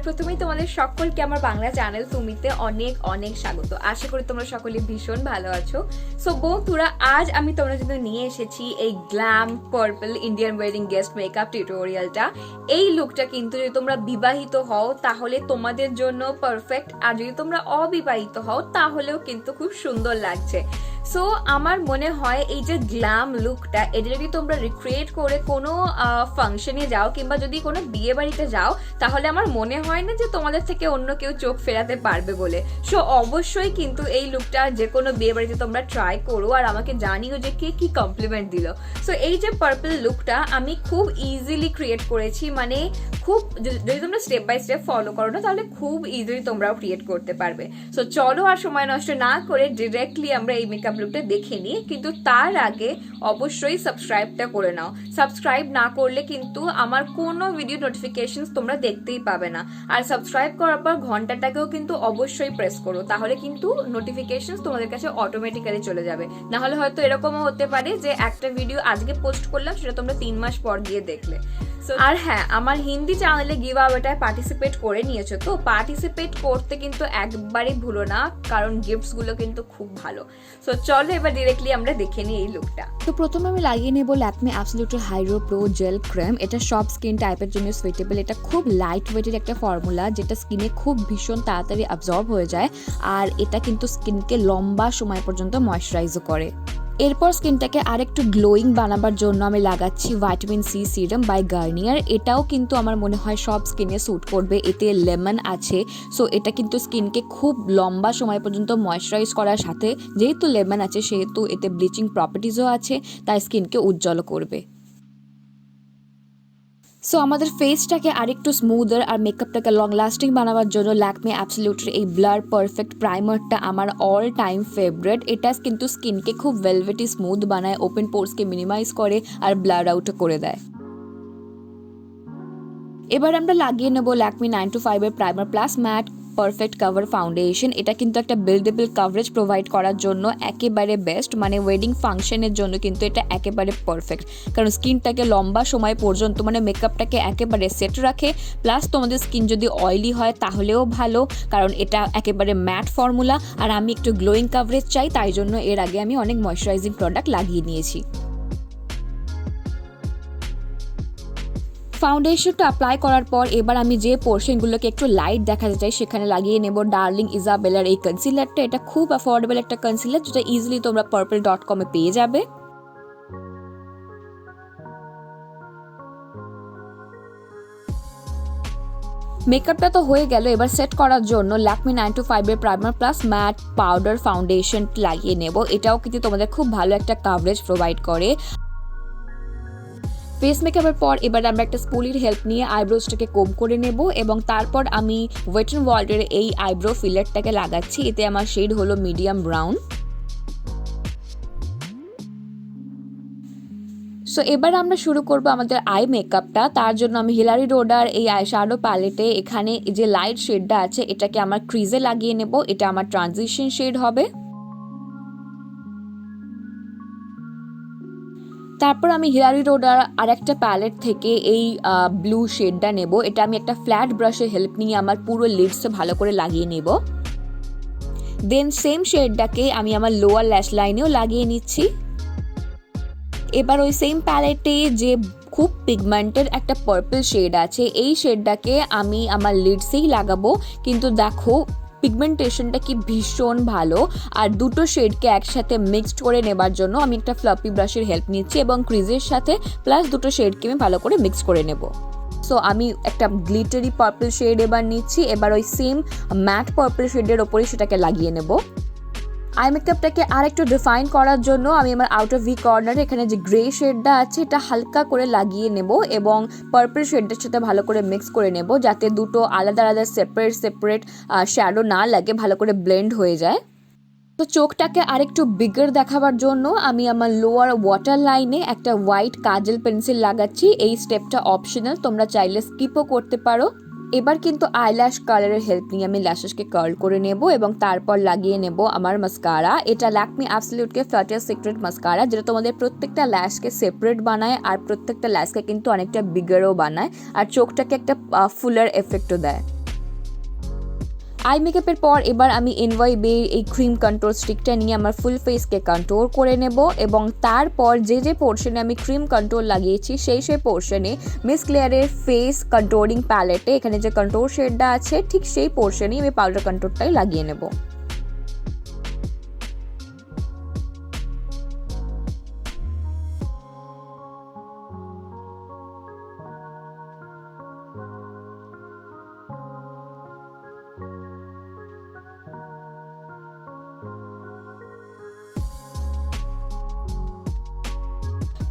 সবার প্রথমেই তোমাদের সকলকে আমার বাংলা চ্যানেল তুমিতে অনেক অনেক স্বাগত। আশা করি তোমরা সকলে ভীষণ ভালো আছো। সো বন্ধুরা, আজ আমি তোমাদের জন্য নিয়ে এসেছি এই glam purple Indian wedding guest makeup টিউটোরিয়ালটা। এই লুকটা কিন্তু যদি তোমরা বিবাহিত হও তাহলে তোমাদের জন্য পারফেক্ট, আর যদি তোমরা অবিবাহিত হও তাহলেও কিন্তু খুব সুন্দর লাগছে। সো আমার মনে হয় এই যে গ্ল্যাম লুকটা, এটা যদি তোমরা রিক্রিয়েট করে কোনো ফাংশনে যাও কিংবা যদি কোনো বিয়ে বাড়িতে যাও, তাহলে আমার মনে হয় না যে তোমাদের থেকে অন্য কেউ চোখ ফেরাতে পারবে বলে। সো অবশ্যই কিন্তু এই লুকটা যে কোনো বিয়ে বাড়িতে তোমরা ট্রাই করো আর আমাকে জানিও যে কে কি কমপ্লিমেন্ট দিল। সো এই যে পার্পল লুকটা আমি খুব ইজিলি ক্রিয়েট করেছি, মানে খুব যদি তোমরা স্টেপ বাই স্টেপ ফলো করো না তাহলে খুব ইজিলি তোমরাও ক্রিয়েট করতে পারবে। সো চলো আর সময় নষ্ট না করে ডিরেক্টলি আমরা এই মেকআপ লুকটা দেখে নিই, কিন্তু তার আগে অবশ্যই সাবস্ক্রাইবটা করে নাও। সাবস্ক্রাইব না করলে কিন্তু আমার কোনো ভিডিও নোটিফিকেশনস তোমরা দেখতেই পাবে না। আর সাবস্ক্রাইব করার পর ঘন্টাটাকেও কিন্তু অবশ্যই প্রেস করো, তাহলে কিন্তু নোটিফিকেশনস তোমাদের কাছে অটোমেটিক্যালি চলে যাবে। না হলে হয়তো এরকমও হতে পারে যে একটা ভিডিও আজকে পোস্ট করলাম, সেটা তোমরা 3 মাস পর গিয়ে দেখলে। আর হ্যাঁ, আমার হিন্দি চ্যানেলে গিভ আওয়েটায় পার্টিসিপেট করে নিয়েছো, তো পার্টিসিপেট করতে কিন্তু একবারই ভুলো না, কারণ গিফটস গুলো কিন্তু খুব ভালো। সো চলো এবার ডিরেক্টলি আমরা দেখে নিই এই লুকটা। তো প্রথমে আমি লাগিয়ে নেব Lakme absolute hydro pro jail cream. এটা সব স্কিন টাইপের জন্য সুইটেবল। এটা খুব লাইট ওয়েটের একটা ফর্মুলা, যেটা স্কিনে খুব ভীষণ তাড়াতাড়ি অ্যাবজর্ব হয়ে যায়, আর এটা কিন্তু স্কিনকে লম্বা সময় পর্যন্ত ময়শ্চারাইজও করে। এরপর স্কিনটাকে আরেকটু গ্লোয়িং বানাবার জন্য আমি লাগাচ্ছি vitamin C serum by Garnier. এটাও কিন্তু আমার মনে হয় সব স্কিনে স্যুট করবে। এতে লেমন আছে, সো এটা কিন্তু স্কিনকে খুব লম্বা সময় পর্যন্ত ময়শ্চারাইজ করার সাথে, যেহেতু লেমন আছে সেহেতু এতে ব্লিচিং প্রপার্টিজও আছে, তাই স্কিনকে উজ্জ্বল করবে। সো আমাদের ফেসটাকে আরেকটু স্মুদার আর মেকআপটাকে লং লাস্টিং বানাবার জন্য ল্যাকমে অ্যাবসলিউটের এই ব্লার পারফেক্ট প্রাইমারটা আমার অল টাইম ফেভারিট। এটা কিন্তু স্কিনকে খুব ভেলভেটি স্মুথ বানায়, ওপেন পোর্সকে মিনিমাইজ করে আর ব্লার আউটও করে দেয়। এবার আমরা লাগিয়ে নেব ল্যাকমে 9to5 এর primer plus matte perfect cover foundation. এটা কিন্তু একটা বিল্ডেবল কভারেজ প্রোভাইড করার জন্য একেবারে বেস্ট, মানে ওয়েডিং ফাংশনের জন্য কিন্তু এটা একেবারে পারফেক্ট, কারণ স্কিনটাকে লম্বা সময় পর্যন্ত মানে মেকআপটাকে একেবারে সেট রাখে। প্লাস তোমাদের স্কিন যদি অয়েলি হয় তাহলেও ভালো, কারণ এটা একেবারে ম্যাট ফর্মুলা, আর আমি একটু গ্লোয়িং কভারেজ চাই, তাই জন্য এর আগে আমি অনেক ময়শ্চারাইজিং প্রোডাক্ট লাগিয়ে নিয়েছি। ফাউন্ডেশনটা অ্যাপ্লাই করার পর এবার আমি যে পোর্শনগুলোকে একটু লাইট দেখাতে চাই সেখানে লাগিয়ে নেব ডার্লিং ইজাবেলার এই কনসিলারটা। এটা খুব অ্যাফোর্ডেবল একটা কনসিলার, যেটা ইজিলি তোমরা purple.com এ পেয়ে যাবে। মেকআপটা তো হয়ে গেল, এবার সেট করার জন্য ল্যাকমে 9to5 এর primer plus matte powder foundation লাগিয়ে নেব। এটাও কিন্তু তোমাদের খুব ভালো একটা কাভারেজ প্রোভাইড করে। ফেস মেকআপের পর এবার আমরা একটা স্পুলির হেল্প নিয়ে আইব্রোজটাকে কোম করে নেব, এবং তারপর আমি ওয়েট এন্ড ওয়াইল্ডের এই আইব্রো ফিলারটাকে লাগাচ্ছি। এতে আমার শেড হলো মিডিয়াম ব্রাউন। সো এবার আমরা শুরু করব আমাদের আই মেকআপটা। তার জন্য আমি হিলারি রোডার এই আই শ্যাডো প্যালেটে এখানে যে লাইট শেডটা আছে এটাকে আমার ক্রিজে লাগিয়ে নেব। এটা আমার ট্রানজিশন শেড হবে। তারপর আমি হিলারি রোডার আরেকটা প্যালেট থেকে এই ব্লু শেডটা নেব। এটা আমি একটা ফ্ল্যাট ব্রাশের হেল্প নিয়ে আমার পুরো লিডসে ভালো করে লাগিয়ে নেব। দেন সেম শেডটাকে আমি আমার লোয়ার ল্যাশ লাইনেও লাগিয়ে নিচ্ছি। এবার ওই সেম প্যালেটে যে খুব পিগমেন্টেড একটা পার্পল শেড আছে, এই শেডটাকে আমি আমার লিডসেই লাগাবো। কিন্তু দেখো পিগমেন্টেশনটা কি ভীষণ ভালো, আর দুটো শেডকে একসাথে মিক্সড করে নেবার জন্য আমি একটা ফ্লাপি ব্রাশের হেল্প নিচ্ছি এবং ক্রিজের সাথে প্লাস দুটো শেডকে আমি ভালো করে মিক্স করে নেব। সো আমি একটা গ্লিটারি পার্পল শেড এবার নিচ্ছি। এবার ওই সেম ম্যাট পার্পল শেডের ওপরে সেটাকে লাগিয়ে নেব। আই মেকআপটাকে আর একটু ডিফাইন করার জন্য আমি আমার আউটার ভি কর্নারে এখানে যে গ্রে শেডটা আছে এটা হালকা করে লাগিয়ে নেব এবং পার্পল শেডটার সাথে ভালো করে মিক্স করে নেব, যাতে দুটো আলাদা আলাদা সেপারেট শ্যাডো না লাগে, ভালো করে ব্লেন্ড হয়ে যায়। তো চোখটাকে আরেকটু বিগার দেখাবার জন্য আমি আমার লোয়ার ওয়াটার লাইনে একটা হোয়াইট কাজল পেন্সিল লাগাচ্ছি। এই স্টেপটা অপশনাল, তোমরা চাইলে স্কিপও করতে পারো। এবার কিন্তু আইল্যাশ কালারের হেল্প নিয়ে আমি ল্যাশেসকে কার্ল করে নেব এবং তারপর লাগিয়ে নেব আমার মাস্কারা। এটা ল্যাকমে অ্যাবসলিউটকে ফ্ল্যাটার সিক্রেট মাস্কারা, যেটা তোমাদের প্রত্যেকটা ল্যাশকে সেপারেট বানায় আর প্রত্যেকটা ল্যাশকে কিন্তু অনেকটা বিগারও বানায় আর চোখটাকে একটা ফুলার এফেক্টও দেয়। আই মেকআপের পর এবার আমি NYB এই ক্রিম কন্ট্রোল স্টিকটা নিয়ে আমার ফুল ফেসকে কন্ট্রোল করে নেব এবং তারপর যে পোর্শনে আমি ক্রিম কন্ট্রোল লাগিয়েছি সেই পোর্শনে মিস ক্লেয়ারের ফেস কন্ট্রোলিং প্যালেটে এখানে যে কন্ট্রোল শেডটা আছে ঠিক সেই পোর্শনেই আমি পাউডার কন্ট্রোলটাই লাগিয়ে নেব।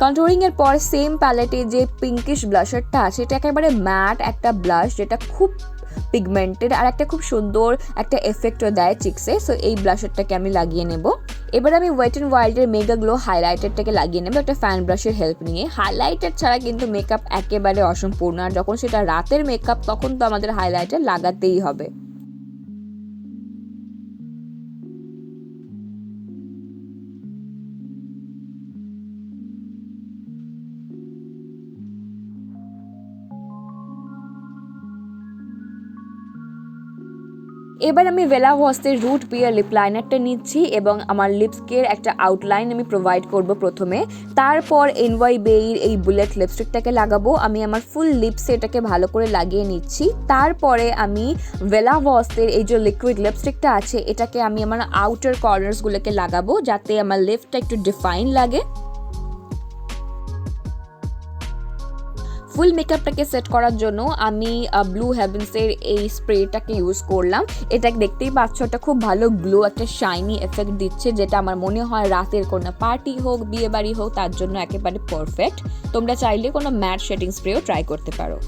কন্ট্রোলিং এর পর সেম প্যালেটে যে পিঙ্কিশ ব্লাশারটা আছে এটা একেবারে ম্যাট একটা ব্লাশ যেটা খুব পিগমেন্টেড আর একটা খুব সুন্দর একটা এফেক্টও দেয় চিক্সে। সো এই ব্লাশারটাকে আমি লাগিয়ে নেব। এবার আমি ওয়েট অ্যান্ড ওয়াইল্ডের মেগা গ্লো হাইলাইটারটাকে লাগিয়ে নেব একটা ফ্যান ব্রাশের হেল্প নিয়ে। হাইলাইটার ছাড়া কিন্তু মেকআপ একেবারে অসম্পূর্ণ, আর যখন সেটা রাতের মেকআপ তখন তো আমাদের হাইলাইটার লাগাতেই হবে। এবার আমি বেলা ভসের রুট বিয়ার লিপ লাইনারটা নিচ্ছি এবং আমার লিপসকের একটা আউটলাইন আমি প্রোভাইড করব প্রথমে। তারপর NYB এই বুলেট লিপস্টিকটাকে লাগাবো। আমি আমার ফুল লিপসে এটাকে ভালো করে লাগিয়ে নিচ্ছি। তারপরে আমি বেলা ভসের এই যে লিকুইড লিপস্টিকটা আছে এটাকে আমি আমার আউটার কর্নার্সগুলোকে লাগাবো যাতে আমার লিপটা একটু ডিফাইন লাগে। ফুল মেকআপটাকে সেট করার জন্য আমি ব্লু হেভেন্সের এই স্প্রেটাকে ইউজ করলাম। এটা দেখতেই পাচ্ছ এটা খুব ভালো গ্লো একটা শাইনি এফেক্ট দিচ্ছে, যেটা আমার মনে হয় রাতের কোনো পার্টি হোক বিয়ে বাড়ি হোক তার জন্য একেবারে পারফেক্ট। তোমরা চাইলে কোনো ম্যাট শেডিং স্প্রেও ট্রাই করতে পারো।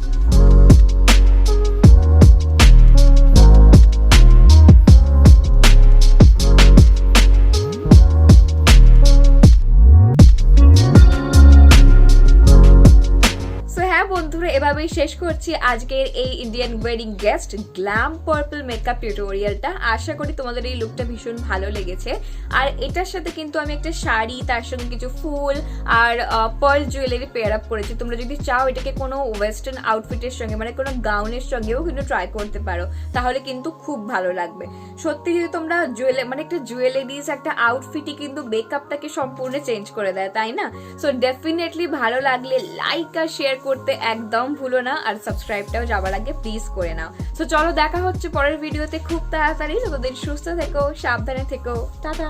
বন্ধুরা এভাবেই শেষ করছি আজকের এই Indian wedding guest glam purple makeup টিউটোরিয়ালটা। আশা করি তোমাদের এই লুকটা ভীষণ ভালো লেগেছে। আর এটার সাথে কিন্তু আমি একটা শাড়ি, তার সঙ্গে কিছু ফুল আর পার্ল জুয়েলারি পেয়ার আপ করেছি। তোমরা যদি চাও এটাকে কোনো ওয়েস্টার্ন আউটফিটের সঙ্গে মানে কোনো গাউনের সঙ্গেও কিন্তু ট্রাই করতে পারো, তাহলে কিন্তু খুব ভালো লাগবে। সত্যি যদি তোমরা মানে একটা জুয়েলারিজ একটা আউটফিটই কিন্তু মেকআপটাকে সম্পূর্ণ চেঞ্জ করে দেয়, তাই না? সো ডেফিনেটলি ভালো লাগলে লাইক আর শেয়ার করতে একদম ভুলো না, আর সাবস্ক্রাইবটাও যাবার আগে প্লিজ করে নাও। সো চলো দেখা হচ্ছে পরের ভিডিওতে খুব তাড়াতাড়ি। ততদিন সুস্থ থেকো, সাবধানে থেকো, টাটা।